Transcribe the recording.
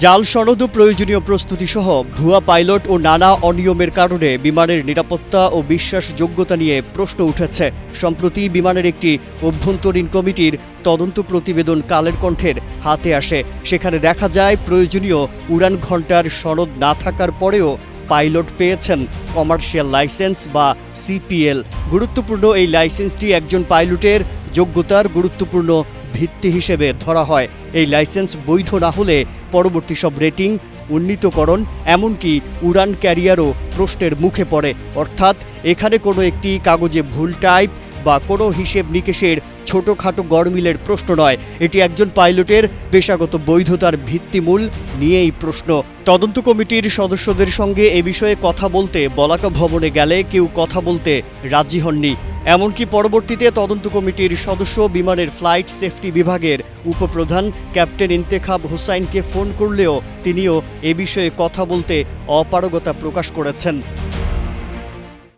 জাল সনদ ও প্রয়োজনীয় প্রস্তুতি সহ ভুয়া পাইলট ও নানা অনিয়মের কারণে বিমানের নিরাপত্তা ও বিশ্বাসযোগ্যতা নিয়ে প্রশ্ন উঠেছে। সম্প্রতি বিমানের একটি অভ্যন্তরীণ কমিটির তদন্ত প্রতিবেদন কালের কণ্ঠের হাতে আসে। সেখানে দেখা যায় প্রয়োজনীয় উড়ান ঘণ্টার সনদ না থাকার পরেও পাইলট পেয়েছেন কমার্শিয়াল লাইসেন্স বা সিপিএল। গুরুত্বপূর্ণ এই লাইসেন্সটি একজন পাইলটের যোগ্যতার গুরুত্বপূর্ণ ভিত্তি হিসেবে ধরা হয়। এই লাইসেন্স বৈধ না হলে পরবর্তী সব রেটিং, উন্নীতকরণ, এমনকি উড়ান ক্যারিয়ারও প্রশ্নের মুখে পড়ে। অর্থাৎ এখানে কোনো একটি কাগজে ভুল টাইপ বা কোনো হিসেব নিকেশের ছোটোখাটো গড়মিলের প্রশ্ন নয়, এটি একজন পাইলটের পেশাগত বৈধতার ভিত্তিমূল নিয়েই প্রশ্ন। তদন্ত কমিটির সদস্যদের সঙ্গে এ বিষয়ে কথা বলতে বলাকা ভবনে গেলে কেউ কথা বলতে রাজি হননি। এমনকি পরবর্তীতে তদন্ত কমিটির সদস্য বিমানের ফ্লাইট সেফটি বিভাগের উপপ্রধান ক্যাপ্টেন ইন্তেখাব হোসাইনকে ফোন করলেও তিনিও এ বিষয়ে কথা বলতে অপারগতা প্রকাশ করেছেন।